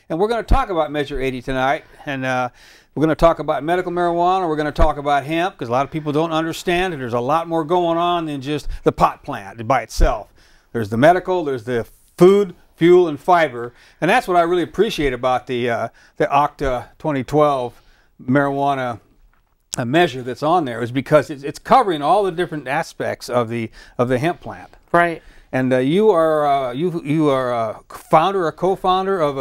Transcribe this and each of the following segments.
and we're going to talk about Measure 80 tonight, and we're going to talk about medical marijuana, we're going to talk about hemp, because a lot of people don't understand it. There's a lot more going on than just the pot plant by itself. There's the medical, there's the food, fuel, and fiber, and that's what I really appreciate about the OCTA 2012 marijuana measure that's on there, is because it's covering all the different aspects of the hemp plant. Right. And you are a founder or co-founder of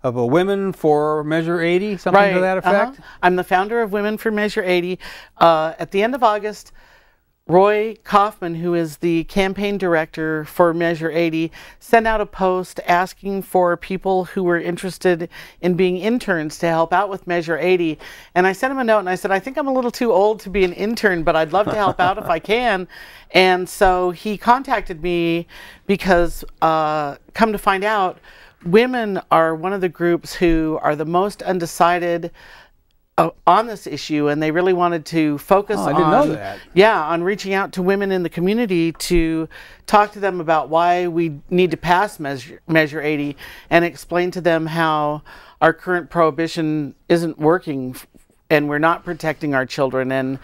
a Women for Measure 80, something to that effect? I'm the founder of Women for Measure 80. At the end of August, Roy Kaufman, who is the campaign director for Measure 80, sent out a post asking for people who were interested in being interns to help out with Measure 80. And I sent him a note and I said, I think I'm a little too old to be an intern, but I'd love to help out if I can. And so he contacted me because, come to find out, women are one of the groups who are the most undecided on this issue, and they really wanted to focus on, I didn't know that. Yeah, on reaching out to women in the community to talk to them about why we need to pass Measure 80 and explain to them how our current prohibition isn't working and we're not protecting our children. And,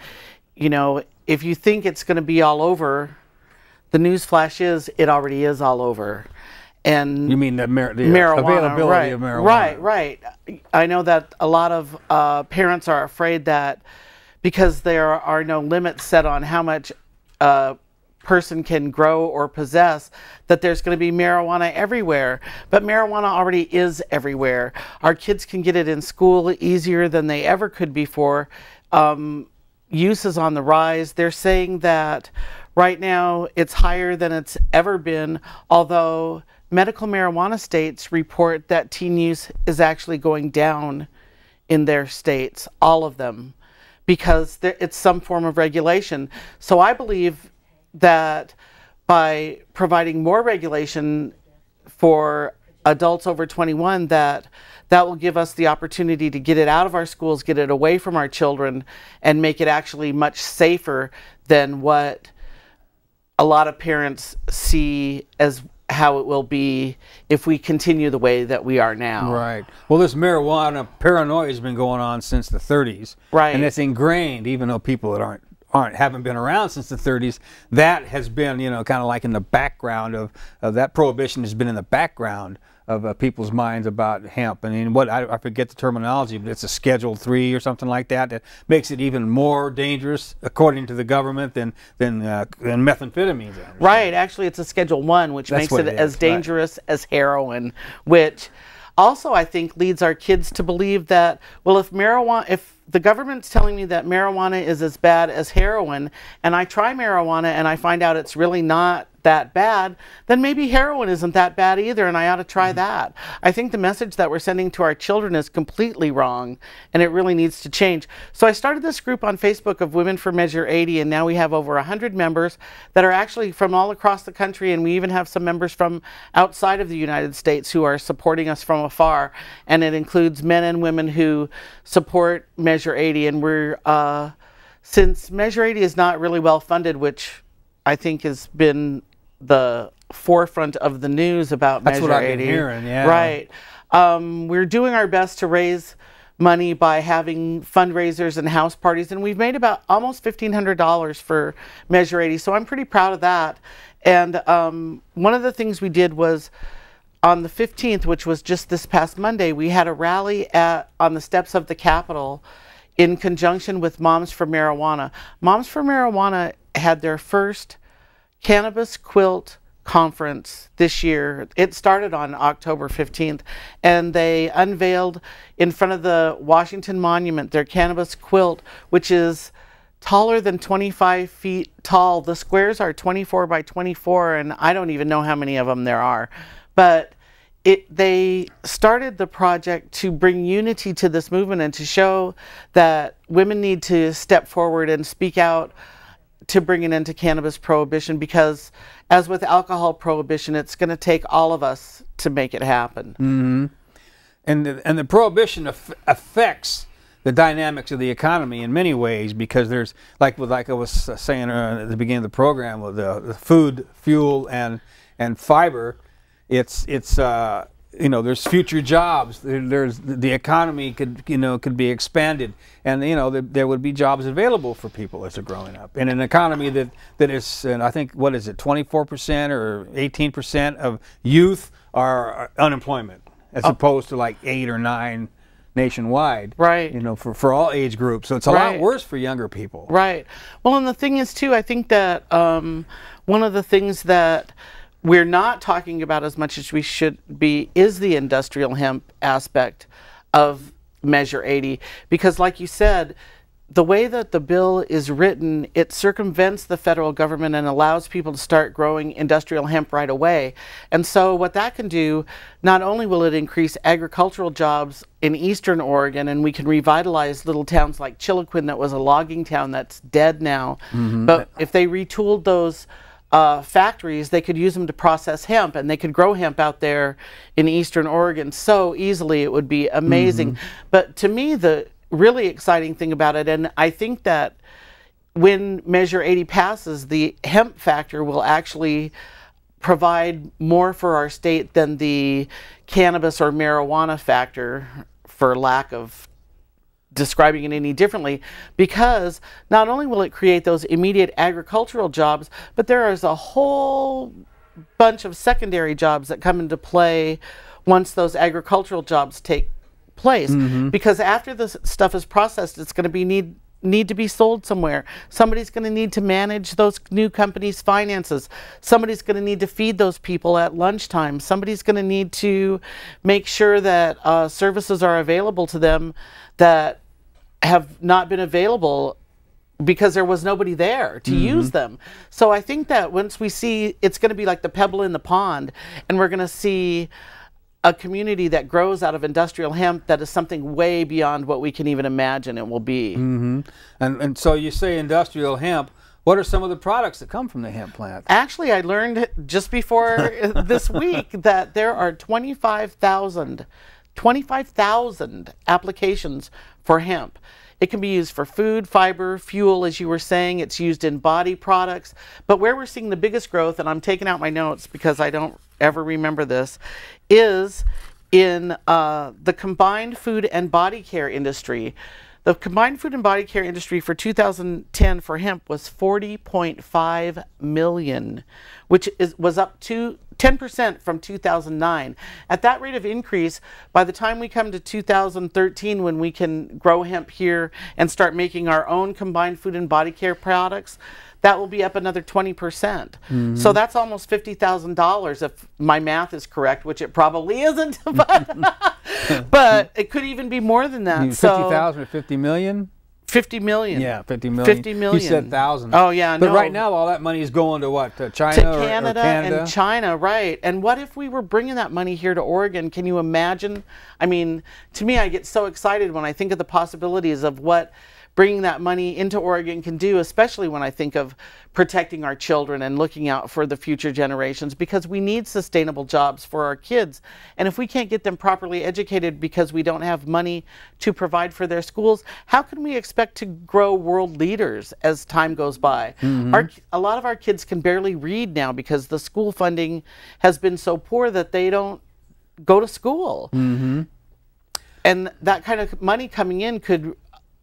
you know, if you think it's going to be all over, the news flash is it already is all over. And you mean the marijuana, availability of marijuana? Right. I know that a lot of parents are afraid that because there are no limits set on how much a person can grow or possess, that there's going to be marijuana everywhere. But marijuana already is everywhere. Our kids can get it in school easier than they ever could before. Use is on the rise. They're saying that right now it's higher than it's ever been, although medical marijuana states report that teen use is actually going down in their states, all of them, because it's some form of regulation. So I believe that by providing more regulation for adults over 21, that will give us the opportunity to get it out of our schools, get it away from our children, and make it actually much safer than what a lot of parents see as how it will be if we continue the way that we are now. Right. Well, this marijuana paranoia has been going on since the 30s. Right. And it's ingrained, even though people that haven't been around since the 30s. That has been, you know, kind of like in the background of that prohibition has been in the background of people's minds about hemp. And what I forget the terminology, but it's a Schedule 3 or something like that that makes it even more dangerous, according to the government, than methamphetamines. Right. Actually, it's a Schedule 1, which makes it as dangerous as heroin, which also I think leads our kids to believe that, well, if the government's telling me that marijuana is as bad as heroin, and I try marijuana and I find out it's really not that bad, then maybe heroin isn't that bad either, and I ought to try that. I think the message that we're sending to our children is completely wrong, and it really needs to change. So I started this group on Facebook of Women for Measure 80, and now we have over 100 members that are actually from all across the country, and we even have some members from outside of the United States who are supporting us from afar, and it includes men and women who support Measure 80, and we're, since Measure 80 is not really well funded, which I think has been the forefront of the news about Measure 80. That's what I've been hearing, yeah. Right. We're doing our best to raise money by having fundraisers and house parties, and we've made about almost $1,500 for Measure 80, so I'm pretty proud of that. And one of the things we did was on the 15th, which was just this past Monday, we had a rally on the steps of the Capitol in conjunction with Moms for Marijuana. Moms for Marijuana had their first Cannabis Quilt Conference this year. It started on October 15th, and they unveiled in front of the Washington Monument their cannabis quilt, which is taller than 25 feet tall. The squares are 24 by 24, and I don't even know how many of them there are. But they started the project to bring unity to this movement and to show that women need to step forward and speak out to bring an end to cannabis prohibition, because as with alcohol prohibition, it's going to take all of us to make it happen. Mm-hmm. And the prohibition affects the dynamics of the economy in many ways, because there's, like I was saying at the beginning of the program, with the food, fuel, and fiber, it's you know, there's future jobs. There's the economy could be expanded, and you know there would be jobs available for people as they're growing up in an economy that is, and I think, what is it, 24% or 18% of youth are unemployment, as opposed to like 8 or 9 nationwide. Right. You know, for all age groups. So it's a lot worse for younger people. Right. Well, and the thing is too, I think that one of the things that we're not talking about as much as we should be is the industrial hemp aspect of Measure 80, because like you said, the way that the bill is written, it circumvents the federal government and allows people to start growing industrial hemp right away. And so what that can do, not only will it increase agricultural jobs in eastern Oregon, and we can revitalize little towns like Chiloquin that was a logging town that's dead now, but if they retooled those factories, they could use them to process hemp, and they could grow hemp out there in eastern Oregon so easily. It would be amazing. But to me, the really exciting thing about it, and I think that when Measure 80 passes, the hemp factor will actually provide more for our state than the cannabis or marijuana factor, for lack of describing it any differently, because not only will it create those immediate agricultural jobs, but there is a whole bunch of secondary jobs that come into play once those agricultural jobs take place. Because after this stuff is processed, it's going to be need to be sold somewhere. Somebody's going to need to manage those new companies' finances. Somebody's going to need to feed those people at lunchtime. Somebody's going to need to make sure that services are available to them that have not been available because there was nobody there to use them. So I think that once we see, it's going to be like the pebble in the pond, and we're going to see a community that grows out of industrial hemp that is something way beyond what we can even imagine it will be. And so you say industrial hemp. What are some of the products that come from the hemp plant? Actually, I learned just before this week that there are 25,000 applications for hemp. It can be used for food, fiber, fuel, as you were saying. It's used in body products. But where we're seeing the biggest growth, and I'm taking out my notes because I don't ever remember this, is in the combined food and body care industry. The combined food and body care industry for 2010 for hemp was 40.5 million, which was up to 10% from 2009. At that rate of increase, by the time we come to 2013, when we can grow hemp here and start making our own combined food and body care products, that will be up another 20%. So that's almost $50,000 if my math is correct, which it probably isn't, but it could even be more than that. 50,000 or 50 million? 50 million. Yeah, 50 million. 50 million. You said thousands. Oh, yeah. But right now, all that money is going to what? To China to Canada or Canada? And China, right. And what if we were bringing that money here to Oregon? Can you imagine? I mean, to me, I get so excited when I think of the possibilities of what bringing that money into Oregon can do, especially when I think of protecting our children and looking out for the future generations, because we need sustainable jobs for our kids. And if we can't get them properly educated because we don't have money to provide for their schools, how can we expect to grow world leaders as time goes by? A lot of our kids can barely read now because the school funding has been so poor that they don't go to school. And that kind of money coming in could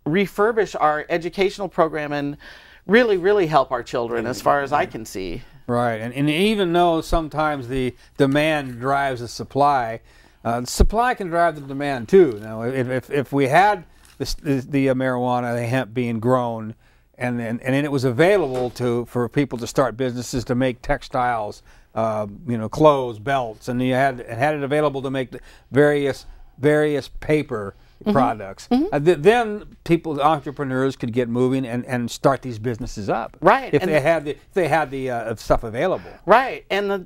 refurbish our educational program and really, really help our children, as far as I can see. Right, and even though sometimes the demand drives the supply can drive the demand too. Now, if we had the marijuana, the hemp being grown, and it was available for people to start businesses to make textiles, clothes, belts, and you had it available to make various paper products. Then people, entrepreneurs, could get moving and start these businesses up. Right. If they had the stuff available. Right. And the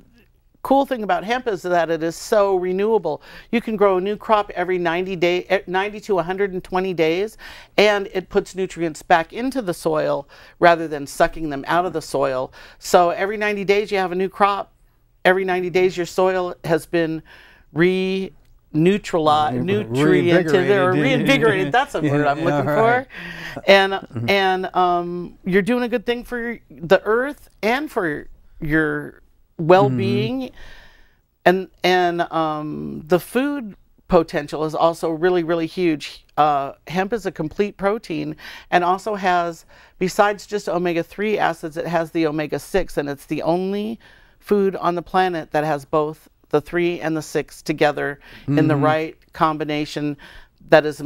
cool thing about hemp is that it is so renewable. You can grow a new crop every 90 to 120 days, and it puts nutrients back into the soil rather than sucking them out of the soil. So every 90 days you have a new crop. Every 90 days your soil has been reinvigorated. That's a word I'm looking for. And you're doing a good thing for the earth and for your well-being. The food potential is also really, really huge. Hemp is a complete protein and also has, besides just omega-3 acids, it has the omega-6, and it's the only food on the planet that has both the 3 and the 6 together in the right combination that is the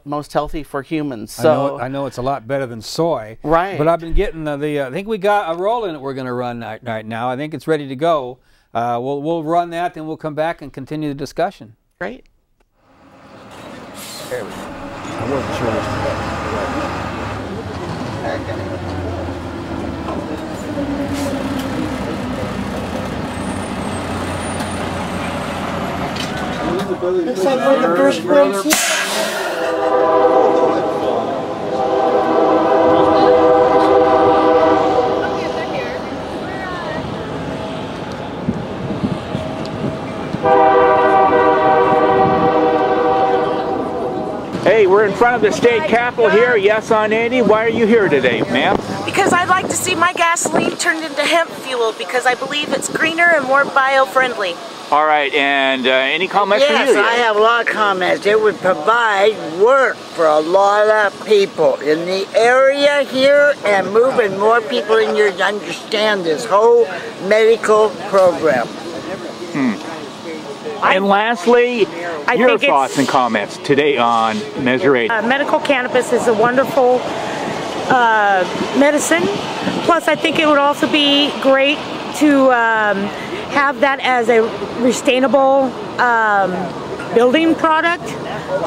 most healthy for humans. So I know it's a lot better than soy. Right. But I've been getting I think we got a roll in it we're going to run right now. I think it's ready to go. We'll run that, then we'll come back and continue the discussion. Great. There we go. I wasn't sure. Looks like we're the first world. Hey, we're in front of the state capitol here. Yes on 80. Why are you here today, ma'am? Because I'd like to see my gasoline turned into hemp fuel because I believe it's greener and more bio-friendly. All right, and any comments from you? Yes, I have a lot of comments. It would provide work for a lot of people in the area here and moving more people in here to understand this whole medical program. And lastly, your thoughts and comments today on Measure 80. Medical cannabis is a wonderful medicine. Plus, I think it would also be great to have that as a sustainable building product,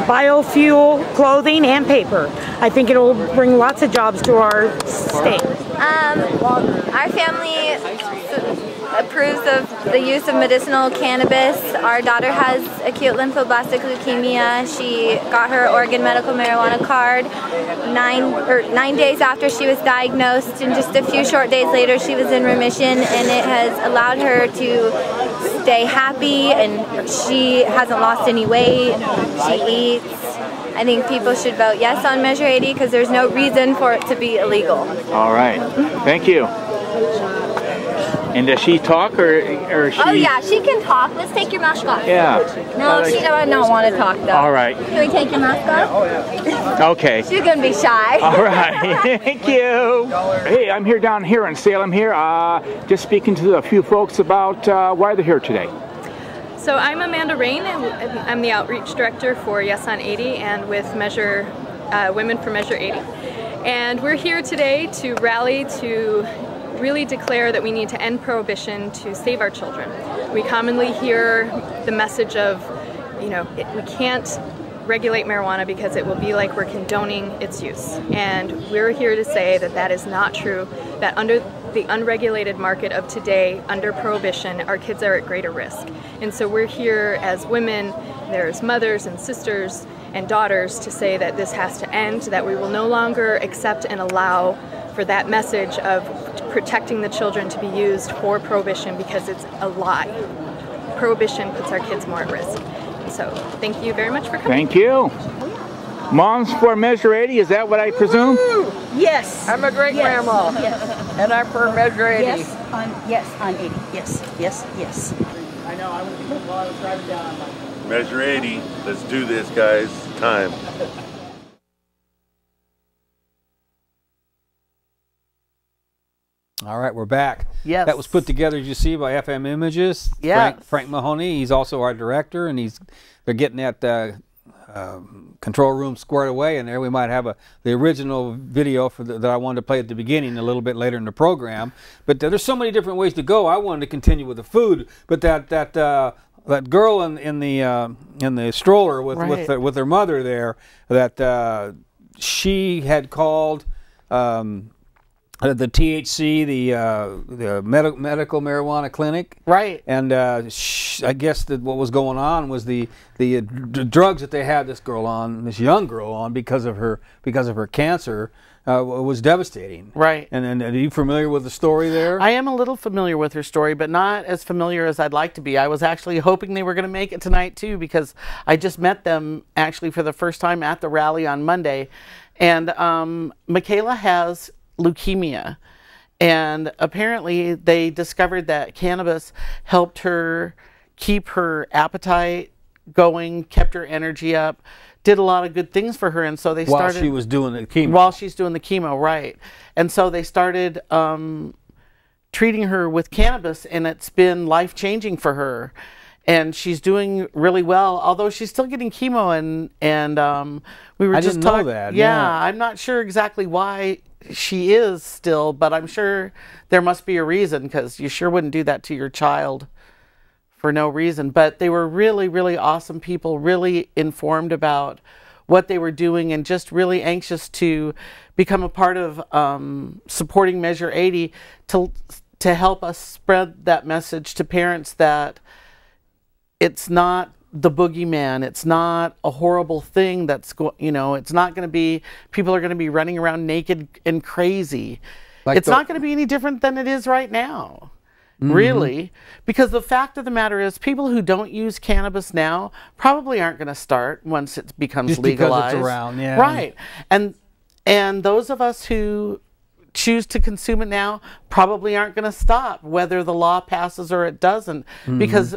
biofuel, clothing, and paper. I think it will bring lots of jobs to our state. Our family approves of the use of medicinal cannabis. Our daughter has acute lymphoblastic leukemia. She got her Oregon medical marijuana card 9 days after she was diagnosed, and just a few short days later she was in remission, and it has allowed her to stay happy, and she hasn't lost any weight. She eats. I think people should vote yes on Measure 80 because there's no reason for it to be illegal. All right. Thank you. And does she talk or she? Oh yeah, she can talk. Let's take your mask off. Yeah. No, she does not want to talk though. All right. Can we take your mask off? Okay. She's gonna be shy. All right. Thank you. Hey, I'm here down here in Salem here, just speaking to a few folks about why they're here today. So I'm Amanda Rain, and I'm the Outreach Director for Yes on 80 and with Women for Measure 80. And we're here today to rally to really declare that we need to end prohibition to save our children. We commonly hear the message of, you know, we can't regulate marijuana because it will be like we're condoning its use. And we're here to say that that is not true, that under the unregulated market of today, under prohibition, our kids are at greater risk. And so we're here as women, there's mothers and sisters and daughters to say that this has to end, that we will no longer accept and allow for that message of protecting the children to be used for prohibition because it's a lie. Prohibition puts our kids more at risk. So thank you very much for coming. Thank you. Moms for Measure 80, is that what I presume? Yes. I'm a great grandma. Yes. And I'm for Measure 80. Yes, on 80. Yes. I know, I was driving down on my... Measure 80. Let's do this, guys. Time. All right, we're back. Yes. That was put together, as you see, by FM Images. Yes. Frank Mahoney, he's also our director, and they're getting that control room squared away, and there we might have the original video that I wanted to play at the beginning a little bit later in the program. But there's so many different ways to go. I wanted to continue with the food, but that girl in the stroller with her mother there, that she had called the THC, the medical marijuana clinic, Right. And I guess that what was going on was the drugs that they had this young girl on because of her cancer was devastating. Right. And are you familiar with the story there? I am a little familiar with her story, but not as familiar as I'd like to be. I was actually hoping they were going to make it tonight too, because I just met them actually for the first time at the rally on Monday, and Michaela has leukemia, and apparently they discovered that cannabis helped her keep her appetite going, kept her energy up, did a lot of good things for her. And so they started... While she was doing the chemo. While she's doing the chemo, right. And so they started treating her with cannabis, and it's been life-changing for her. And she's doing really well, although she's still getting chemo. And we were just talking... I didn't know that. Yeah, I'm not sure exactly why she is still, but I'm sure there must be a reason, because you sure wouldn't do that to your child for no reason. But they were really, really awesome people, really informed about what they were doing, and just really anxious to become a part of supporting Measure 80 to help us spread that message to parents that it's not the boogeyman. It's not a horrible thing that's it's not going to be, people are going to be running around naked and crazy. It's not going to be any different than it is right now. Really, because the fact of the matter is, people who don't use cannabis now probably aren't going to start once it becomes just legalized. Because it's around, yeah. Right, and those of us who choose to consume it now probably aren't going to stop, whether the law passes or it doesn't, because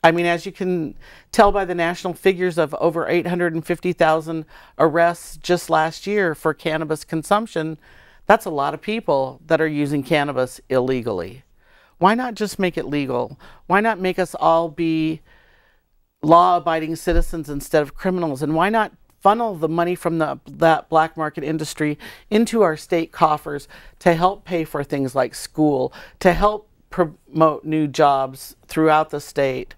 I mean, as you can tell by the national figures of over 850,000 arrests just last year for cannabis consumption, that's a lot of people that are using cannabis illegally. Why not just make it legal? Why not make us all be law-abiding citizens instead of criminals? And why not funnel the money from that black market industry into our state coffers to help pay for things like school, to help promote new jobs throughout the state?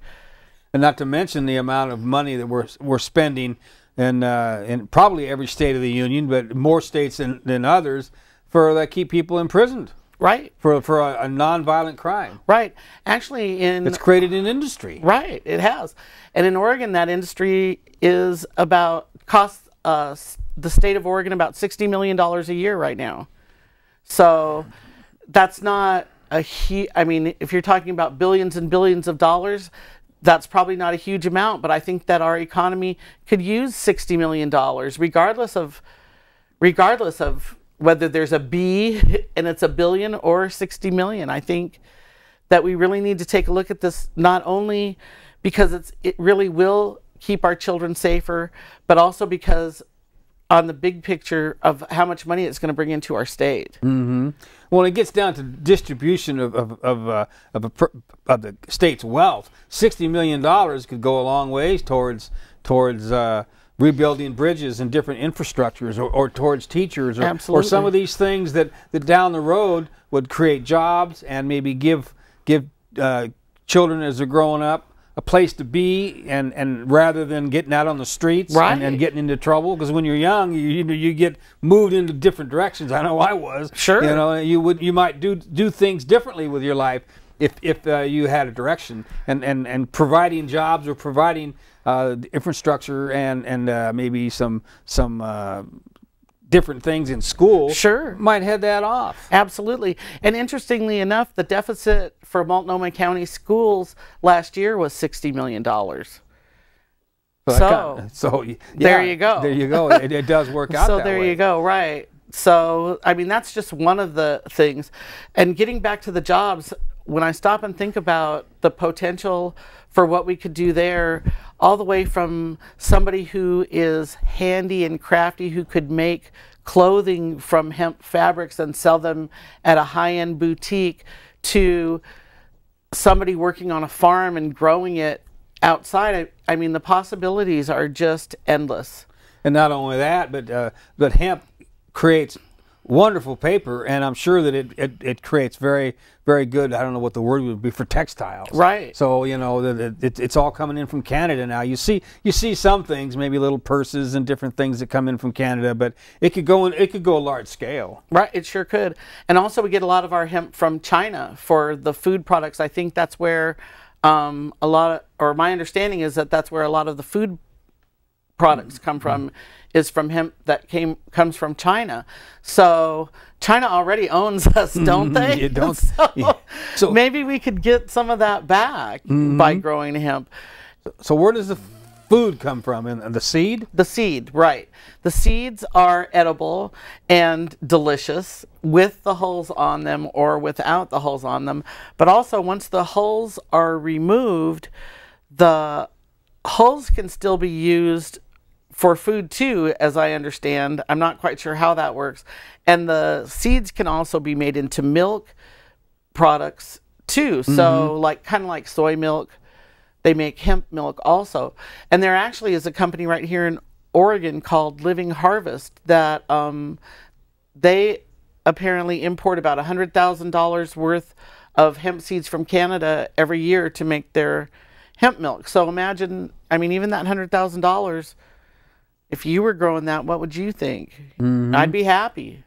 And not to mention the amount of money that we're spending in probably every state of the union, but more states than others, that keep people imprisoned. Right. For a non-violent crime. Right. Actually, it's created an industry. Right. It has. And in Oregon, that industry is costs the state of Oregon about $60 million a year right now. So that's not I mean, if you're talking about billions and billions of dollars, that's probably not a huge amount, but I think that our economy could use $60 million, regardless of whether there's a B and it's a billion or 60 million. I think that we really need to take a look at this, not only because it really will keep our children safer, but also because on the big picture of how much money it's going to bring into our state. Well, it gets down to distribution of the state's wealth. $60 million could go a long ways towards rebuilding bridges and different infrastructures, or towards teachers, or some of these things that down the road would create jobs and maybe give children as they're growing up a place to be, and rather than getting out on the streets and getting into trouble. Because when you're young, you get moved into different directions. I know I was. Sure. You might do things differently with your life if you had a direction, and providing jobs or providing infrastructure and maybe some different things in school, sure, might head that off. Absolutely. And interestingly enough, the deficit for Multnomah County schools last year was $60 million. So yeah, there you go. There you go. It does work out. So that there way. you go. Right. So I mean, that's just one of the things. And getting back to the jobs, when I stop and think about the potential for what we could do there, all the way from somebody who is handy and crafty, who could make clothing from hemp fabrics and sell them at a high-end boutique, to somebody working on a farm and growing it outside. I mean, the possibilities are just endless. And not only that, but hemp creates wonderful paper, and I'm sure that it creates very, very good, I don't know what the word would be, for textiles. Right. So it's all coming in from Canada now. You see some things, maybe little purses and different things that come in from Canada, but it could go large scale. Right, it sure could. And also we get a lot of our hemp from China for the food products. I think that's where my understanding is that that's where a lot of the food products come from, is from hemp that comes from China. So China already owns us, don't they? You don't. So maybe we could get some of that back by growing hemp. So where does the food come from? And the seed? The seed, right. The seeds are edible and delicious with the hulls on them or without the hulls on them. But also, once the hulls are removed, the hulls can still be used for food too, as I understand. I'm not quite sure how that works. And the seeds can also be made into milk products too. So like kind of like soy milk, they make hemp milk also. And there actually is a company right here in Oregon called Living Harvest that they apparently import about $100,000 worth of hemp seeds from Canada every year to make their hemp milk. So imagine, I mean, even that $100,000, if you were growing that, what would you think? I'd be happy.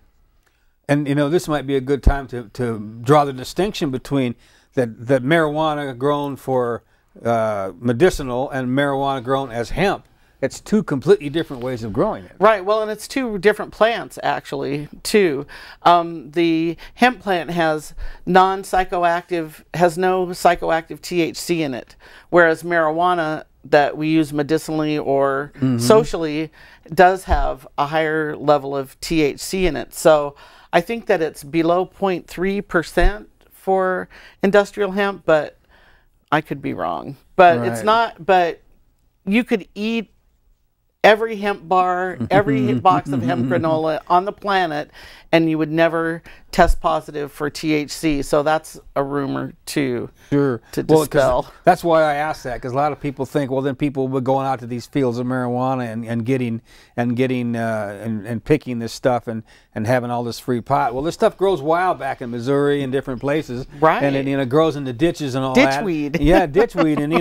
And, you know, this might be a good time to draw the distinction between that marijuana grown for medicinal and marijuana grown as hemp. It's two completely different ways of growing it. Right. Well, and it's two different plants, actually, too. The hemp plant has no psychoactive THC in it, whereas marijuana that we use medicinally or socially does have a higher level of THC in it. So I think that it's below 0.3% for industrial hemp, but I could be wrong. But it's not, but you could eat every hemp bar, every box of hemp granola on the planet, and you would never test positive for THC. So that's a rumor too. Sure. To dispel. Well, that's why I asked that, because a lot of people think, well, then people were going out to these fields of marijuana and picking this stuff and having all this free pot. Well, this stuff grows wild back in Missouri and different places, right? And it grows in the ditches and all that. Ditchweed. Yeah, ditchweed, and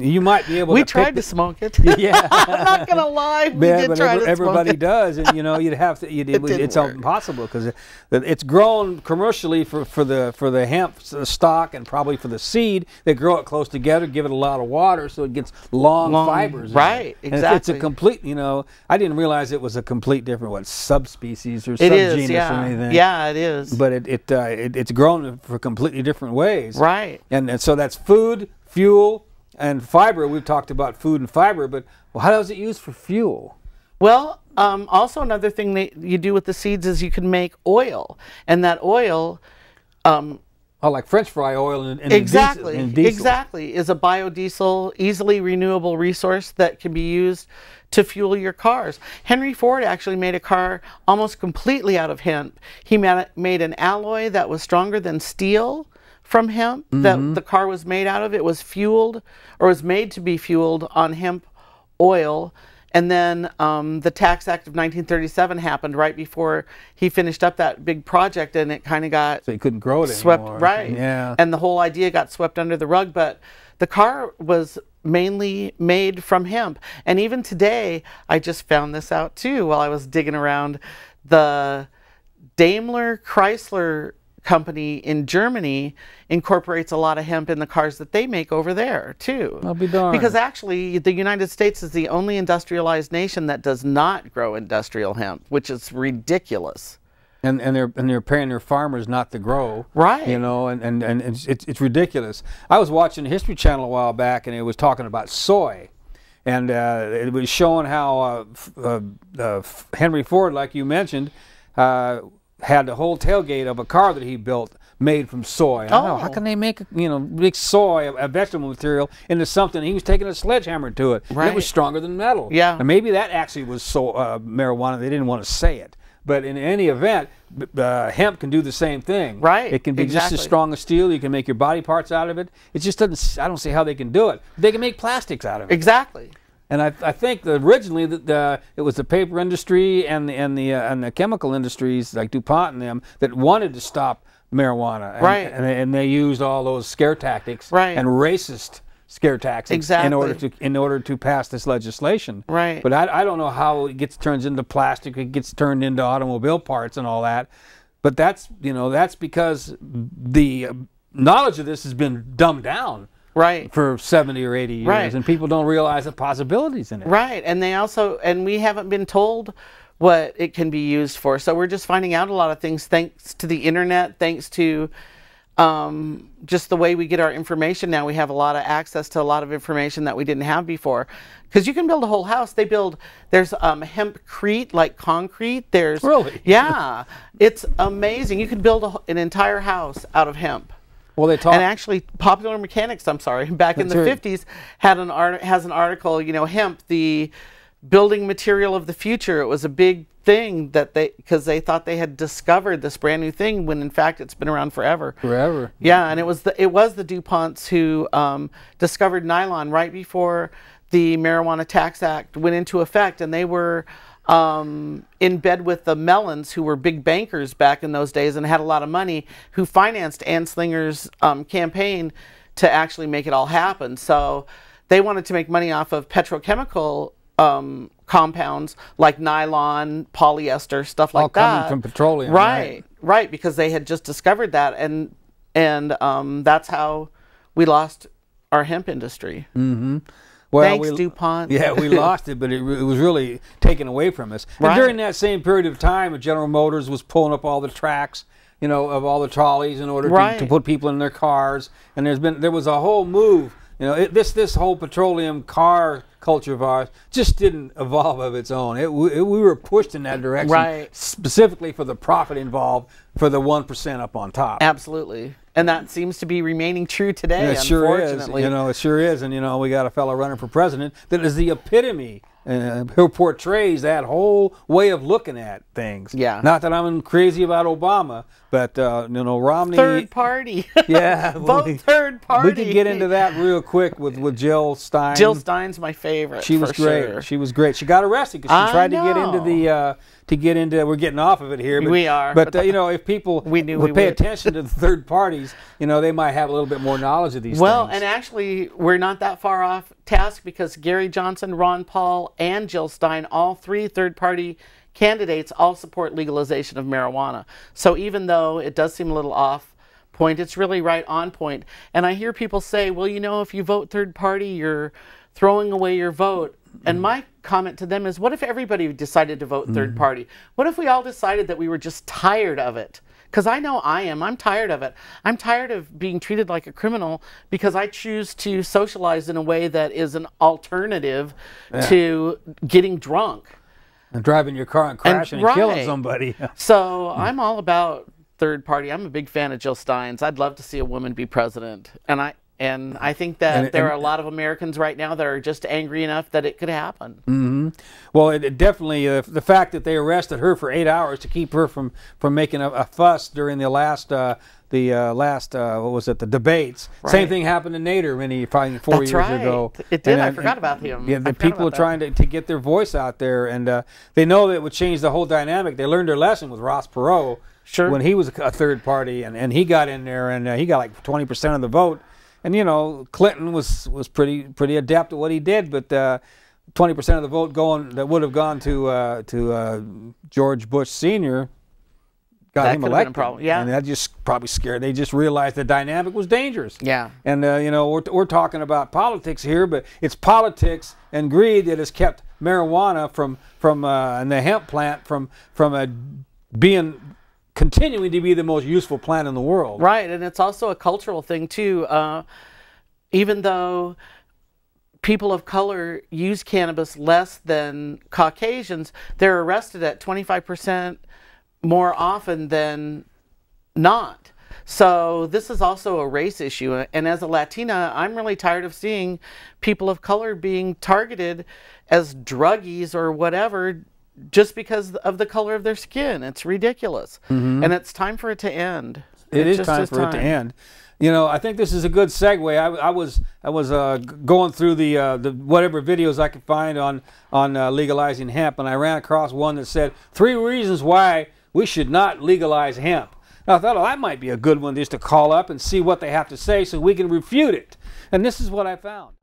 you might be able. We tried to smoke it. Yeah, I'm not gonna lie. We did try to smoke it. Everybody does, and you'd have to. It's impossible because it's grown commercially for the hemp stock and probably for the seed. They grow it close together, give it a lot of water, so it gets long fibers. Right, exactly. It's a complete. I didn't realize it was a complete different subspecies or subgenus or anything. Yeah, it is. But it's grown for completely different ways. Right. And so that's food, fuel, and fiber. We've talked about food and fiber, but how does it use for fuel? Well, also another thing that you do with the seeds is you can make oil, and that oil, like French fry oil in exactly, diesel. Exactly, is a biodiesel, easily renewable resource that can be used to fuel your cars. Henry Ford actually made a car almost completely out of hemp. He made an alloy that was stronger than steel from hemp that the car was made out of. It was fueled, or was made to be fueled on hemp oil. And then the Tax Act of 1937 happened right before he finished up that big project, and it kind of got so he couldn't grow it swept anymore. Right. Yeah. And the whole idea got swept under the rug. But the car was mainly made from hemp. And even today, I just found this out too while I was digging around. The Daimler Chrysler company in Germany incorporates a lot of hemp in the cars that they make over there too. I'll be darned. Because actually the United States is the only industrialized nation that does not grow industrial hemp, which is ridiculous. And they're paying their farmers not to grow, right? And it's ridiculous. I was watching the History Channel a while back, and it was talking about soy, and it was showing how Henry Ford, like you mentioned, had the whole tailgate of a car that he built made from soy. I don't know, how can they make make soy, a vegetable material, into something? He was taking a sledgehammer to it. Right. And it was stronger than metal. Yeah. And maybe that actually was marijuana. They didn't want to say it. But in any event, hemp can do the same thing. Right. It can be just as strong as steel. You can make your body parts out of it. It just doesn't. I don't see how they can do it. They can make plastics out of it. Exactly. And I think that originally it was the paper industry and the chemical industries like DuPont and them that wanted to stop marijuana. And, right. And they used all those scare tactics. Right. And racist scare tactics. Exactly. in order to pass this legislation. Right. But I don't know how it turns into plastic. It gets turned into automobile parts and all that. But that's because the knowledge of this has been dumbed down. Right. For 70 or 80 years, right. And people don't realize the possibilities in it. Right, and we haven't been told what it can be used for. So we're just finding out a lot of things thanks to the internet, thanks to just the way we get our information now, we have a lot of access to a lot of information that we didn't have before. Because you can build a whole house. There's hempcrete, like concrete. Really? Yeah. It's amazing. You can build an entire house out of hemp. Well, they talk. And actually, Popular Mechanics, back in the 50s, has an article, hemp, the building material of the future. It was a big thing because they thought they had discovered this brand new thing when in fact it's been around forever. Forever. Yeah, and it was the DuPonts who discovered nylon right before the Marijuana Tax Act went into effect, and they were in bed with the Mellons, who were big bankers back in those days and had a lot of money, who financed Anslinger's campaign to actually make it all happen. So they wanted to make money off of petrochemical compounds like nylon, polyester, stuff like that. All coming from petroleum. Right, because they had just discovered that, and that's how we lost our hemp industry. Mm-hmm. Well, Thanks, DuPont. Yeah, we lost it, but it was really taken away from us. Right. And during that same period of time, General Motors was pulling up all the tracks, of all the trolleys in order to put people in their cars. And there was a whole move. This whole petroleum car culture of ours just didn't evolve of its own. We were pushed in that direction, specifically for the profit involved for the 1% up on top. Absolutely. And that seems to be remaining true today, it sure is. Unfortunately. It sure is. And, we got a fellow running for president that is the epitome who portrays that whole way of looking at things. Yeah. Not that I'm crazy about Obama, but, Romney. Third party. Yeah. Vote third party. We can get into that real quick with Jill Stein. Jill Stein's my favorite. She was great. Sure. She was great. She got arrested because she tried to get into we're getting off of it here. But, we are. But, if people would pay attention to the third parties, they might have a little bit more knowledge of these things. Well, and actually, we're not that far off task because Gary Johnson, Ron Paul, and Jill Stein, all three third-party candidates, all support legalization of marijuana. So even though it does seem a little off point, it's really right on point. And I hear people say, well, if you vote third party, you're throwing away your vote. And my comment to them is, what if everybody decided to vote third party? What if we all decided that we were just tired of it? Because I know I am. I'm tired of it. I'm tired of being treated like a criminal because I choose to socialize in a way that is an alternative to getting drunk. And driving your car and crashing and killing somebody. So I'm all about third party. I'm a big fan of Jill Stein's. I'd love to see a woman be president. And I think that there are a lot of Americans right now that are just angry enough that it could happen. Mm-hmm. Well, it definitely, the fact that they arrested her for 8 hours to keep her from making a fuss during the last what was it, the debates. Right. Same thing happened to Nader probably 4 years ago. It did. I forgot about him. Yeah, the people are trying to get their voice out there, and they know that it would change the whole dynamic. They learned their lesson with Ross Perot when he was a third party, and he got in there, and he got like 20% of the vote. And Clinton was pretty adept at what he did, but 20% of the vote that would have gone to George Bush Sr. got him elected. Yeah, and that just probably scared. They just realized the dynamic was dangerous. Yeah, and we're talking about politics here, but it's politics and greed that has kept marijuana from and the hemp plant from continuing to be the most useful plant in the world. Right, and it's also a cultural thing too. Even though people of color use cannabis less than Caucasians, they're arrested at 25% more often than not. So this is also a race issue. And as a Latina, I'm really tired of seeing people of color being targeted as druggies or whatever just because of the color of their skin. It's ridiculous. And it's time for it to end. It is time for it to end. I think this is a good segue. I was going through the whatever videos I could find on legalizing hemp, and I ran across one that said 3 reasons why we should not legalize hemp. Now, I thought, that might be a good one just to call up and see what they have to say so we can refute it. And this is what I found.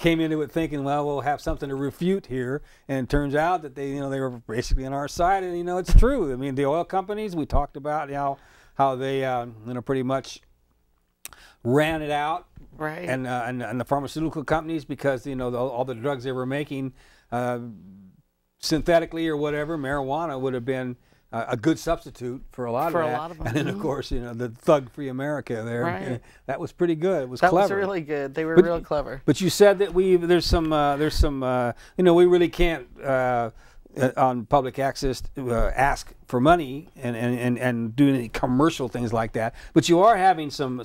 came into it thinking, well, we'll have something to refute here, and it turns out that they were basically on our side, and it's true. I mean, the oil companies, we talked about how they pretty much ran it out, right? And the pharmaceutical companies, because all the drugs they were making synthetically or whatever, marijuana would have been a good substitute for a lot of them. And then, of course, the Thug Free America there. Right. That was pretty good. It was clever. That was really good. They were real clever. But you said that there's some we really can't on public access ask for money and do any commercial things like that. But you are having some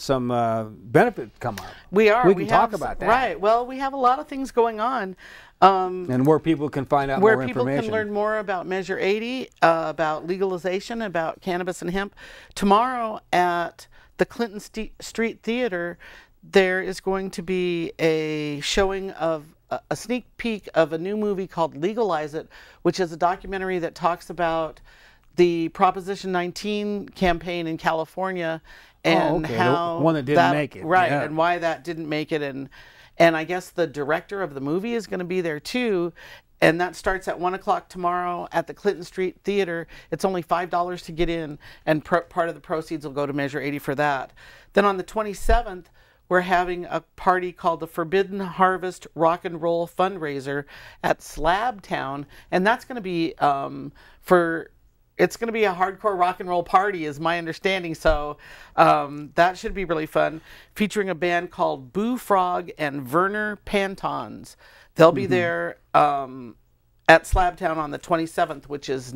benefit come up. We are. We can talk about that. Right. Well, we have a lot of things going on. And where people can find out more information. Where people can learn more about Measure 80, about legalization, about cannabis and hemp. Tomorrow at the Clinton Street Theater, there is going to be a showing of a sneak peek of a new movie called Legalize It, which is a documentary that talks about the Proposition 19 campaign in California and how the one that didn't make it. Right, yeah. and why that didn't make it. And I guess the director of the movie is going to be there too. And that starts at 1 o'clock tomorrow at the Clinton Street Theater. It's only $5 to get in, and part of the proceeds will go to Measure 80 for that. Then on the 27th, we're having a party called the Forbidden Harvest Rock and Roll Fundraiser at Slabtown. And that's going to be it's going to be a hardcore rock and roll party, is my understanding. So that should be really fun. Featuring a band called Boo Frog and Werner Pantons. They'll be there at Slabtown on the 27th, which is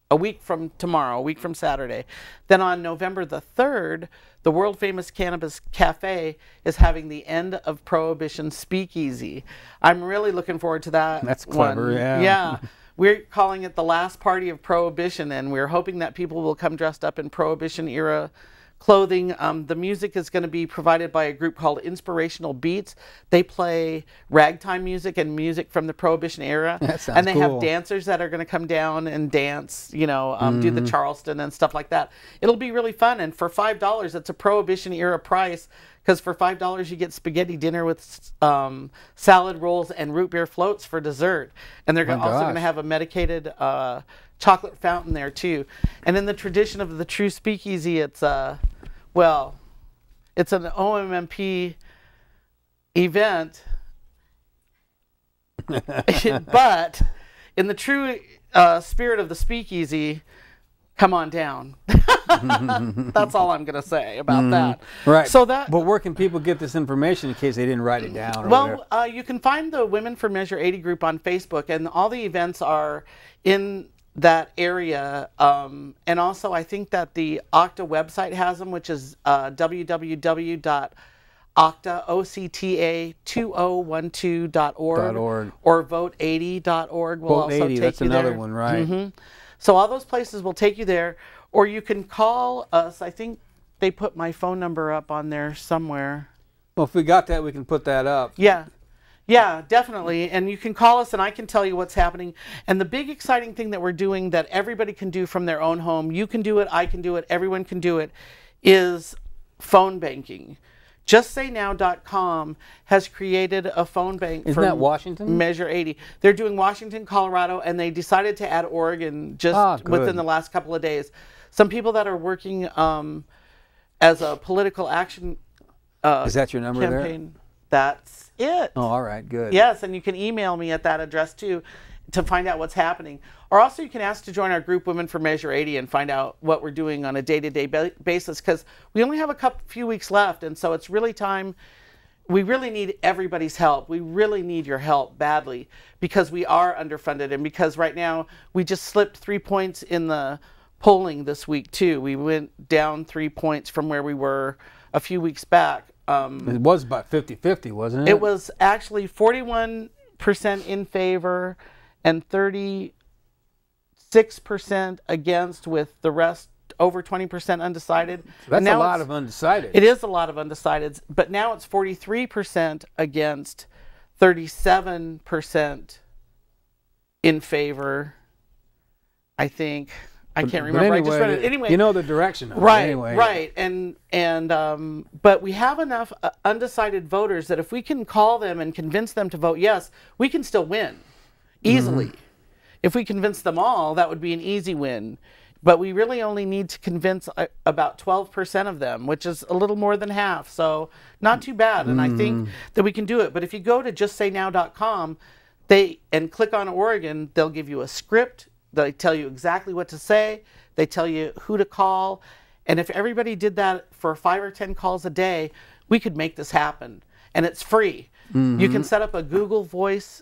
a week from tomorrow, a week from Saturday. Then on November the 3rd, the world famous Cannabis Cafe is having the End of Prohibition Speakeasy. I'm really looking forward to that. That's clever, yeah. Yeah. We're calling it the last party of Prohibition, and we're hoping that people will come dressed up in Prohibition era clothing. The music is going to be provided by a group called Inspirational Beats. They play ragtime music and music from the Prohibition era. That sounds and they cool. have dancers that are going to come down and dance, do the Charleston and stuff like that. It'll be really fun. And for $5, it's a Prohibition era price, because for $5 you get spaghetti dinner with salad rolls and root beer floats for dessert. And they're also going to have a medicated chocolate fountain there too. And in the tradition of the true speakeasy, it's an OMMP event, but in the true spirit of the speakeasy, come on down. That's all I'm going to say about that. Right. But where can people get this information in case they didn't write it down? Or you can find the Women for Measure 80 group on Facebook, and all the events are in that area. And also, I think that the OCTA website has them, which is www.octa2012.org or vote80.org will also take you there. That's another one, right? So all those places will take you there, or you can call us. I think they put my phone number up on there somewhere. Well, if we got that, we can put that up. Yeah. Yeah, definitely. And you can call us and I can tell you what's happening. And the big exciting thing that we're doing that everybody can do from their own home, you can do it, I can do it, everyone can do it, is phone banking. JustSayNow.com has created a phone bank. Isn't that Washington? Measure 80. They're doing Washington, Colorado, and they decided to add Oregon just within the last couple of days. Some people that are working as a political action is that your number campaign. there? That's it. Oh, all right, good. Yes, and you can email me at that address too to find out what's happening. Or also you can ask to join our group Women for Measure 80 and find out what we're doing on a day-to-day basis, because we only have a few weeks left, and so it's really time. We really need everybody's help. We really need your help badly, because we are underfunded, and because right now we just slipped 3 points in the polling this week too. We went down 3 points from where we were a few weeks back. It was about 50-50, wasn't it? It was actually 41% in favor and 36% against, with the rest over 20% undecided. So that's a lot of undecided. It is a lot of undecideds, but now it's 43% against, 37% in favor, I think. I can't remember. Anyway, I just read it. Anyway, you know the direction of right, it anyway. Right. But we have enough undecided voters that if we can call them and convince them to vote yes, we can still win easily. If we convince them all, that would be an easy win. But we really only need to convince about 12% of them, which is a little more than half. So not too bad. And I think that we can do it. But if you go to justsaynow.com and click on Oregon, they'll give you a script. They tell you exactly what to say. They tell you who to call. And if everybody did that for 5 or 10 calls a day, we could make this happen. And it's free. You can set up a Google Voice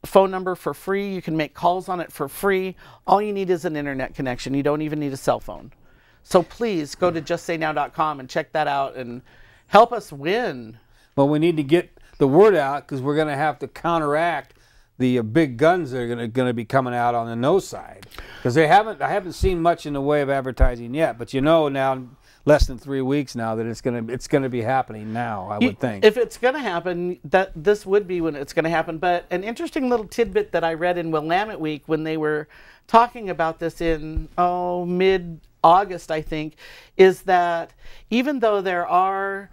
phone number for free. You can make calls on it for free. All you need is an internet connection. You don't even need a cell phone. So please go to justsaynow.com and check that out and help us win. Well, we need to get the word out because we're going to have to counteract the big guns that are going to be coming out on the no side, because I haven't seen much in the way of advertising yet. But you know now, less than 3 weeks now, that it's going to be happening now. I would think if it's going to happen, that this would be when it's going to happen. But an interesting little tidbit that I read in Willamette Week when they were talking about this in mid-August, I think, is that even though there are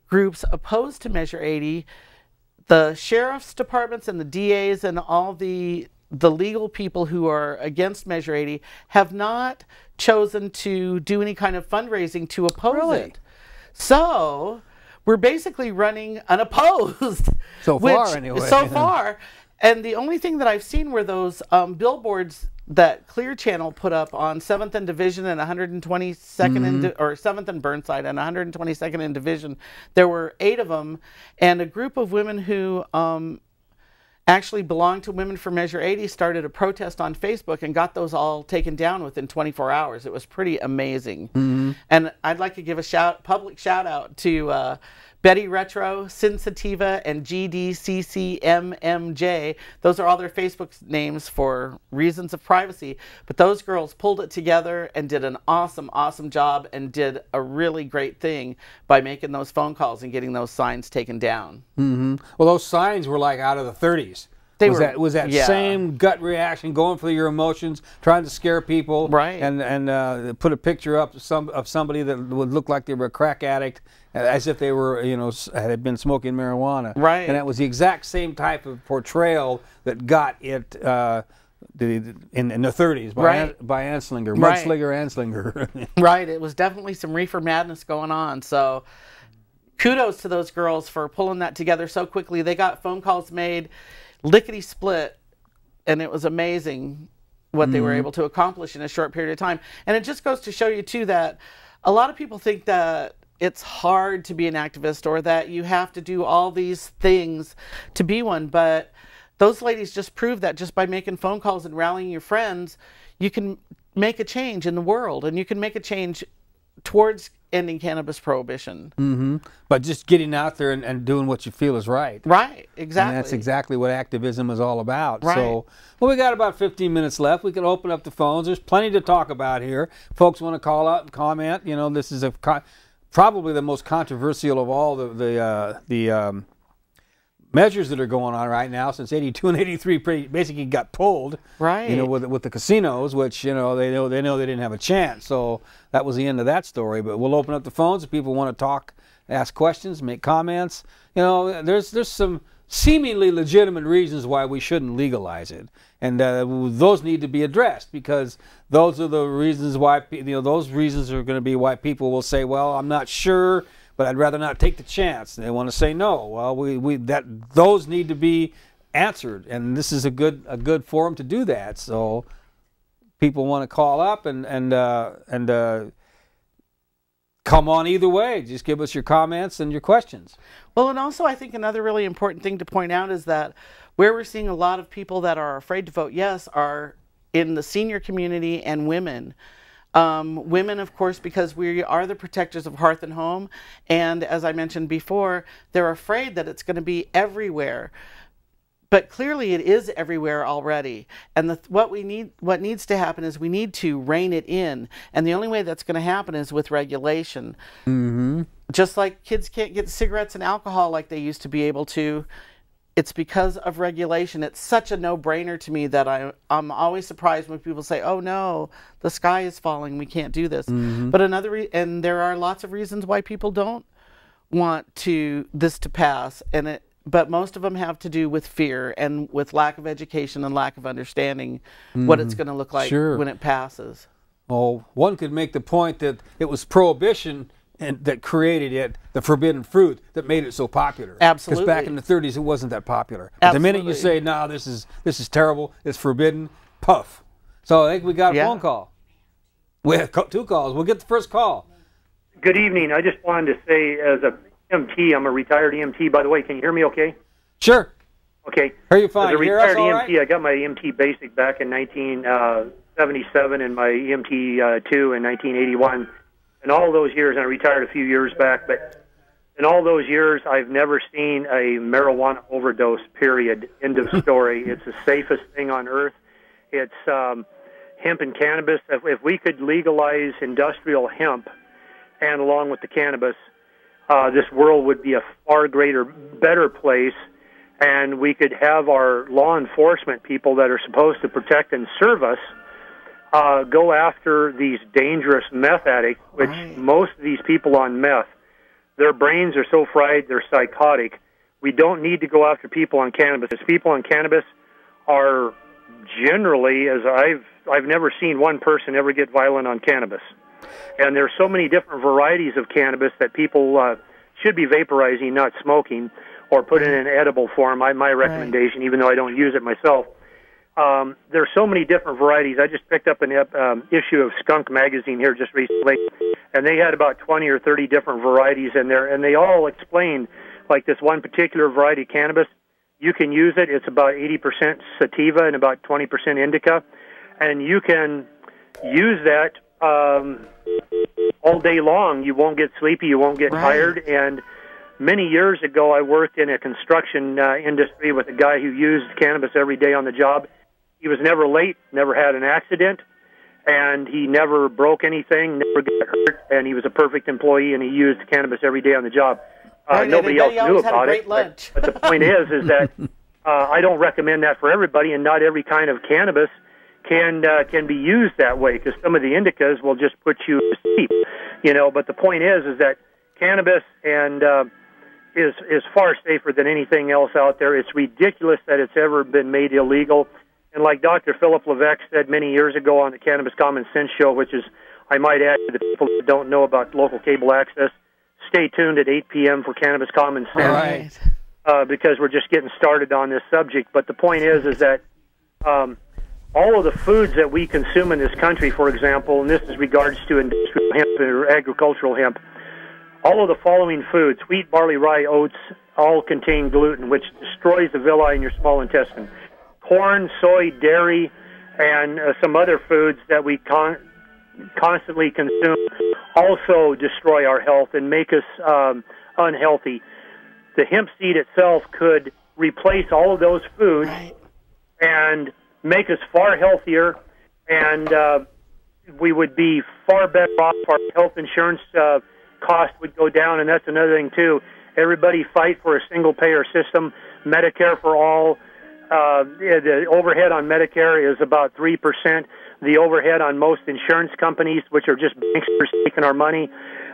groups opposed to Measure 80, the sheriff's departments and the DAs and all the legal people who are against Measure 80 have not chosen to do any kind of fundraising to oppose it. So we're basically running unopposed. So far, anyway. So far. And the only thing that I've seen were those billboards that Clear Channel put up on 7th and Division and 122nd or 7th and Burnside and 122nd and Division. There were 8 of them, and a group of women who actually belonged to Women for Measure 80 started a protest on Facebook and got those all taken down within 24 hours. It was pretty amazing. And I'd like to give a public shout out to Betty Retro, Sensitiva, and GDCCMMJ. Those are all their Facebook names for reasons of privacy. But those girls pulled it together and did an awesome, awesome job and did a really great thing by making those phone calls and getting those signs taken down. Well, those signs were like out of the 30s. Was that same gut reaction, going for your emotions, trying to scare people, right? And put a picture up of somebody that would look like they were a crack addict, as if they were, had been smoking marijuana, right? And that was the exact same type of portrayal that got it in the 30s by Anslinger, Mudslinger Anslinger. Right. It was definitely some reefer madness going on. So kudos to those girls for pulling that together so quickly. They got phone calls made lickety-split, and it was amazing what they were able to accomplish in a short period of time. And it just goes to show you, too, that a lot of people think that it's hard to be an activist or that you have to do all these things to be one. But those ladies just proved that just by making phone calls and rallying your friends, you can make a change in the world, and you can make a change towards ending cannabis prohibition. But just getting out there and doing what you feel is right. Right, exactly. And that's exactly what activism is all about. Right. So, well, we got about 15 minutes left. We can open up the phones. There's plenty to talk about here. Folks want to call out and comment. This is probably the most controversial of all the measures that are going on right now, since 82 and 83 basically got pulled. Right. With the casinos, which they know they didn't have a chance. So that was the end of that story. But we'll open up the phones if people want to talk, ask questions, make comments. There's some seemingly legitimate reasons why we shouldn't legalize it, and those need to be addressed, because those are the reasons why those reasons are going to be why people will say, well, I'm not sure, but I'd rather not take the chance. And they want to say no. Well, those need to be answered, and this is a good forum to do that. So people want to call up and come on either way. Just give us your comments and your questions. Well, and also I think another really important thing to point out is that where we're seeing a lot of people that are afraid to vote yes are in the senior community and women. Women, of course, because we are the protectors of hearth and home, and as I mentioned before, they're afraid that it's going to be everywhere. But clearly it is everywhere already. And what needs to happen is we need to rein it in. And the only way that's going to happen is with regulation. Just like kids can't get cigarettes and alcohol like they used to be able to, it's because of regulation. It's such a no-brainer to me that I'm always surprised when people say, oh no, the sky is falling, we can't do this. But and there are lots of reasons why people don't want this to pass, but most of them have to do with fear and with lack of education and lack of understanding what it's going to look like when it passes. Well, one could make the point that it was prohibition that created it, the forbidden fruit, that made it so popular. Absolutely. Because back in the 30s, it wasn't that popular. But the minute you say, no, this is terrible, it's forbidden, puff. So I think we got a phone call. We have 2 calls. We'll get the first call. Good evening. I just wanted to say, as a EMT, I'm a retired EMT, by the way. Can you hear me okay? Sure. Okay. Hear you fine. As a You hear retired us all EMT, right? I got my EMT basic back in 1977 and my EMT 2 in 1981. In all those years, and I retired a few years back, but in all those years, I've never seen a marijuana overdose, period. End of story. It's the safest thing on earth. It's hemp and cannabis. If we could legalize industrial hemp and along with the cannabis, this world would be a far better place, and we could have our law enforcement people that are supposed to protect and serve us go after these dangerous meth addicts, which most of these people on meth, their brains are so fried, they're psychotic. We don't need to go after people on cannabis. People on cannabis are generally, as I've never seen one person ever get violent on cannabis. And there's so many different varieties of cannabis that people should be vaporizing, not smoking, or put in an edible form. My recommendation, even though I don't use it myself. There's so many different varieties. I just picked up an issue of Skunk magazine here just recently, and they had about 20 or 30 different varieties in there, and they all explained, like this one particular variety of cannabis, you can use it. It's about 80% sativa and about 20% indica, and you can use that all day long. You won't get sleepy. You won't get tired. And many years ago, I worked in a construction industry with a guy who used cannabis every day on the job. He was never late, never had an accident, and he never broke anything, never got hurt, and he was a perfect employee, and he used cannabis every day on the job. Nobody else knew about it, but the point is that I don't recommend that for everybody, and not every kind of cannabis can be used that way, because some of the indicas will just put you to sleep, But the point is that cannabis is far safer than anything else out there. It's ridiculous that it's ever been made illegal. And like Dr. Philip Levesque said many years ago on the Cannabis Common Sense Show, which is, I might add to the people who don't know about local cable access, stay tuned at 8 p.m. for Cannabis Common Sense, because we're just getting started on this subject. But the point is that all of the foods that we consume in this country, for example, and this is regards to industrial hemp or agricultural hemp, all of the following foods, wheat, barley, rye, oats, all contain gluten, which destroys the villi in your small intestine. Corn, soy, dairy, and some other foods that we constantly consume also destroy our health and make us unhealthy. The hemp seed itself could replace all of those foods and make us far healthier, and we would be far better off. Our health insurance cost would go down, and that's another thing, too. Everybody fight for a single-payer system, Medicare for all. The overhead on Medicare is about 3%. The overhead on most insurance companies, which are just banks taking our money,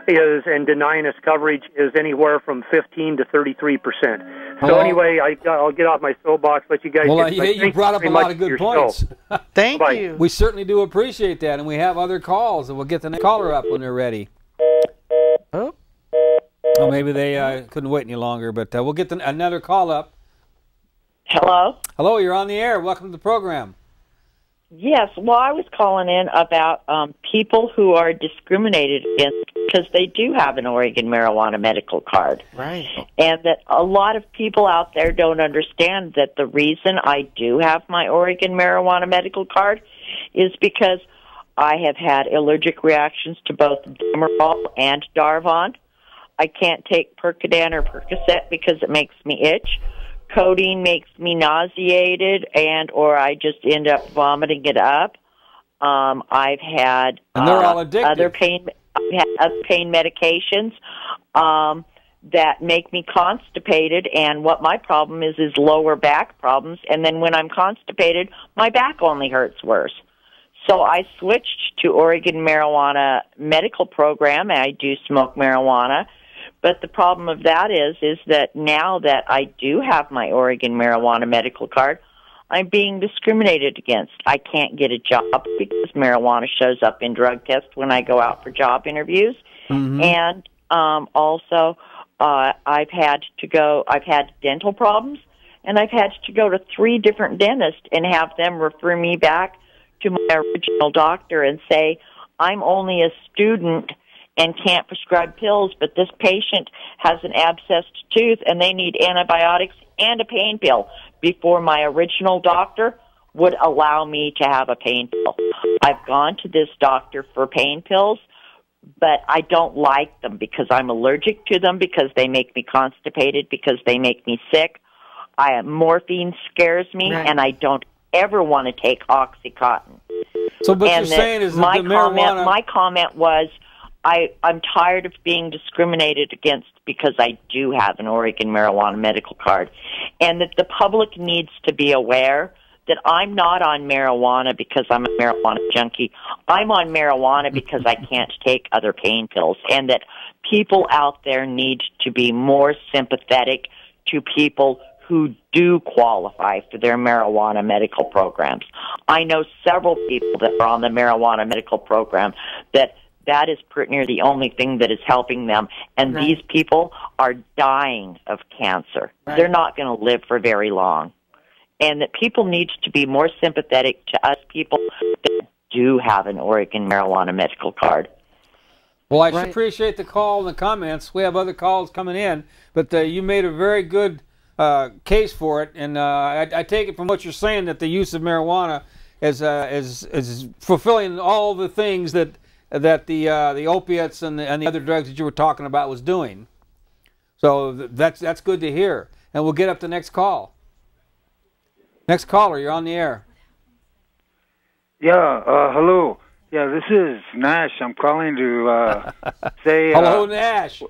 and denying us coverage, is anywhere from 15 to 33%. So anyway, I'll get off my soapbox. Let you guys. Well, you brought up a lot of good points. Thank you. We certainly do appreciate that, and we have other calls, and we'll get the next caller up when they're ready. Oh, maybe they couldn't wait any longer, but we'll get another call up. Hello? Hello, you're on the air. Welcome to the program. Yes, well, I was calling in about people who are discriminated against because they do have an Oregon marijuana medical card. Right. And that a lot of people out there don't understand that the reason I do have my Oregon marijuana medical card is because I have had allergic reactions to both Demerol and Darvon. I can't take Percodan or Percocet because it makes me itch. Codeine makes me nauseated, or I just end up vomiting it up. I've had and they're all addictive. other pain medications. that make me constipated, and what my problem is lower back problems, and then when I'm constipated, my back only hurts worse. So I switched to Oregon Marijuana Medical Program, and I do smoke marijuana, but the problem of that is that now that I do have my Oregon Marijuana Medical Card, I'm being discriminated against. I can't get a job because marijuana shows up in drug tests when I go out for job interviews, and also I've had dental problems, and I've had to go to 3 different dentists and have them refer me back to my original doctor and say, I'm only a student and can't prescribe pills, but this patient has an abscessed tooth and they need antibiotics and a pain pill before my original doctor would allow me to have a pain pill. I've gone to this doctor for pain pills, but I don't like them because I'm allergic to them, because they make me constipated, because they make me sick. Morphine scares me, and I don't ever want to take Oxycontin. So what you're saying is my that the marijuana... My comment was, I'm tired of being discriminated against because I do have an Oregon Marijuana Medical Card, and that the public needs to be aware that I'm not on marijuana because I'm a marijuana junkie. I'm on marijuana because I can't take other pain pills, and that people out there need to be more sympathetic to people who do qualify for their marijuana medical programs. I know several people that are on the marijuana medical program that is pretty near the only thing that is helping them, and these people are dying of cancer. They're not going to live for very long. And that people need to be more sympathetic to us people that do have an Oregon Marijuana Medical Card. Well, I appreciate the call and the comments. We have other calls coming in, but you made a very good case for it, and I take it from what you're saying that the use of marijuana is fulfilling all the things that the opiates and the other drugs that you were talking about was doing. So that's good to hear, and we'll get up the next call. Next caller, you're on the air. Yeah, hello. Yeah, this is Nash. I'm calling to say hello, Nash.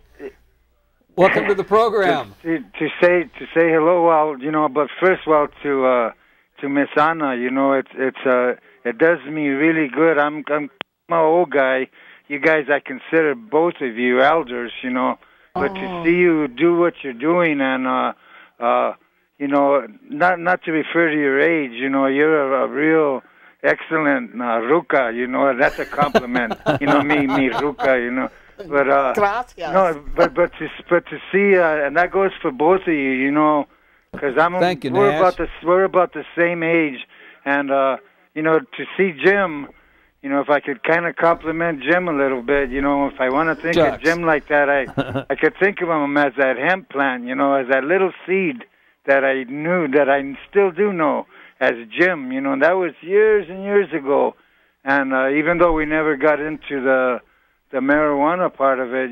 Welcome to the program. To say hello. Well, but first of all to Miss Anna, it does me really good. I'm an old guy. You guys, I consider both of you elders, but to see you do what you're doing and not to refer to your age, you're a real excellent ruca, that's a compliment. me ruca, But Gracias. No, but to see, and that goes for both of you, because we're about the same age, and to see Jim, if I could kind of compliment Jim a little bit, if I want to think of Jim like that, I could think of him as that hemp plant, as that little seed that I knew, that I still do know as Jim, that was years and years ago, and even though we never got into the marijuana part of it,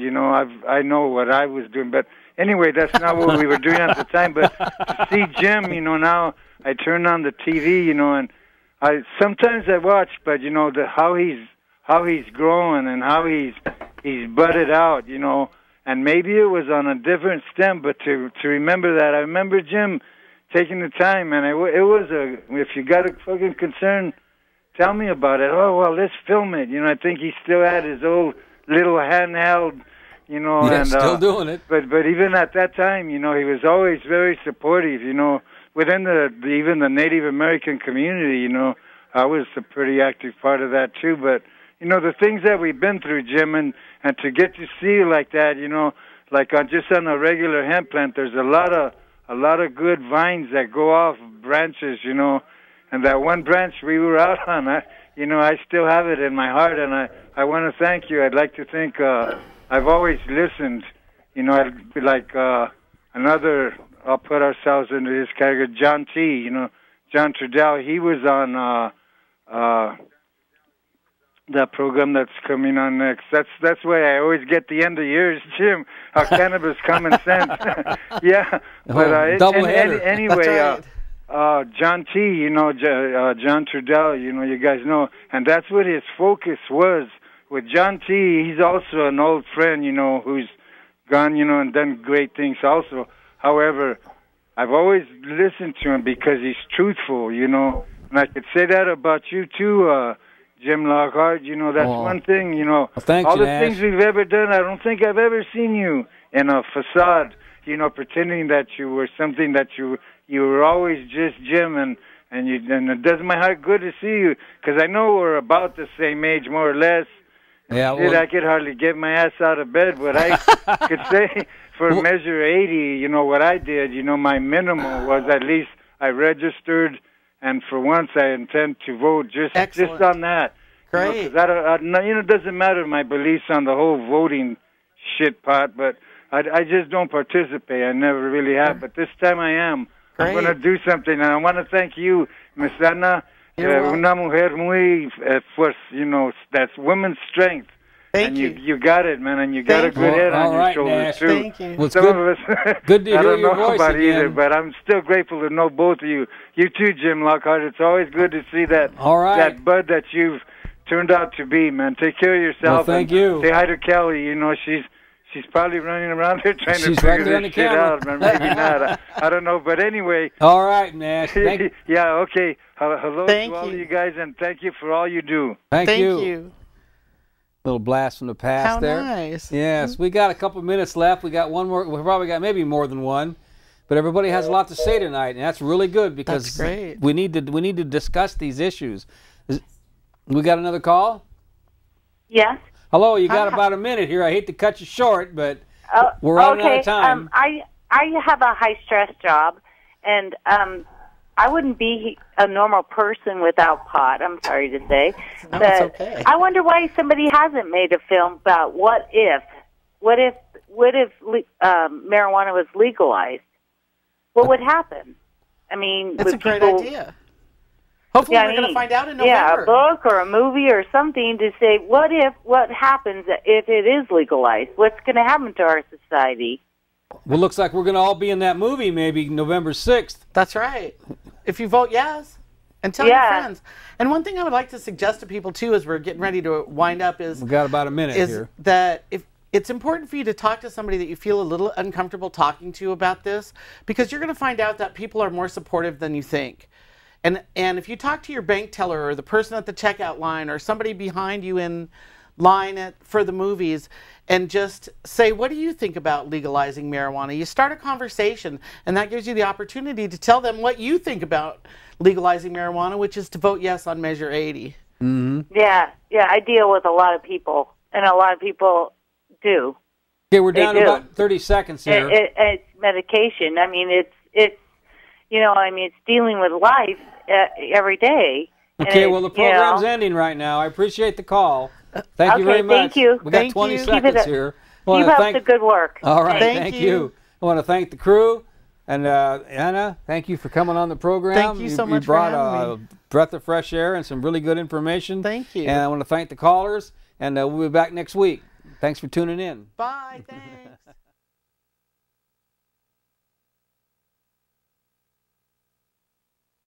I know what I was doing, but anyway, that's not what we were doing at the time. But to see Jim, now I turn on the TV, and sometimes I watch, but how he's growing and how he's budded out, and maybe it was on a different stem, but to remember that, I remember Jim taking the time, and it was if you got a fucking concern, tell me about it. Oh, well, let's film it. I think he still had his old little handheld, and still doing it. But even at that time, he was always very supportive. Within even the Native American community, I was a pretty active part of that too. But the things that we've been through, Jim, and to get to see you like that, like just on a regular hemp plant, there's a lot of good vines that go off branches, and that one branch we were out on, I still have it in my heart, and I want to thank you. I'd like to think I've always listened. I'd be like I'll put ourselves into his category. John T. John Trudell. He was on that program that's coming on next. That's why I always get the end of years, Jim. How cannabis common sense. Yeah, but anyway. John T., John Trudell, you guys know, and that's what his focus was. With John T., he's also an old friend, who's gone, and done great things also. However, I've always listened to him because he's truthful, and I could say that about you too, Jim Lockhart. That's one thing, Well, thanks, all the Nash. things we've ever done, I don't think I've ever seen you in a facade, pretending that you were something that you were always just Jim, and it does my heart good to see you, because I know we're about the same age, more or less. Yeah, Shit, I could hardly get my ass out of bed, but I could say for Measure 80, what I did, my minimum was at least I registered, and for once I intend to vote just on that. Great. It doesn't matter my beliefs on the whole voting shit pot, but I just don't participate. I never really have, but this time I am. Great. I'm going to do something, and I want to thank you, Miss Anna. Una mujer muy fuerte, that's women's strength. Thank you. You got it, man, and you got a good head on your shoulders, Nash. too. Thank you. Well, Some of us, good to I hear don't your know voice about again. either, but I'm still grateful to know both of you. You too, Jim Lockhart. It's always good to see that that bud that you've turned out to be, man. Take care of yourself. Well, thank you. Say hi to Kelly. She's probably running around there trying to She's figure right there on this the shit camera. out, man. Maybe not. I don't know, but anyway. All right, Nash. Yeah, okay. Hello Thank to all you. of you guys, and thank you for all you do. Thank you. you. Little blast from the past How there. nice. Yes, we got a couple minutes left. We got one more. We probably got maybe more than one, but everybody has a lot to say tonight, and that's really good because That's great. we need to discuss these issues. We got another call? Yes. Hello, you got about a minute here. I hate to cut you short, but we're running out of time. I have a high stress job, and I wouldn't be a normal person without pot. I'm sorry to say. No, but it's okay. I wonder why somebody hasn't made a film about what if marijuana was legalized. What would happen? I mean, That's a great idea. Hopefully we're going to find out in November. Yeah, a book or a movie or something to say, what happens if it is legalized? What's going to happen to our society? Well, looks like we're going to all be in that movie maybe November 6th. That's right. If you vote yes, and tell your friends. And one thing I would like to suggest to people, too, as we're getting ready to wind up is... We've got about a minute here. That if it's important for you to talk to somebody that you feel a little uncomfortable talking to about this, because you're going to find out that people are more supportive than you think. And if you talk to your bank teller or the person at the checkout line or somebody behind you in line for the movies and just say, what do you think about legalizing marijuana? You start a conversation, and that gives you the opportunity to tell them what you think about legalizing marijuana, which is to vote yes on Measure 80. Mm-hmm. Yeah, I deal with a lot of people, and a lot of people do. Okay, we're down to about 30 seconds here. It's medication. I mean, it's dealing with life every day. Okay, well, the program's ending right now. I appreciate the call. Thank you very much. Thank you. We got 20 seconds here. Keep up the good work. All right, thank you. I want to thank the crew. And Anna, thank you for coming on the program. Thank you so much for having me. You brought me. a breath of fresh air and some really good information. Thank you. And I want to thank the callers. And we'll be back next week. Thanks for tuning in. Bye. Thanks.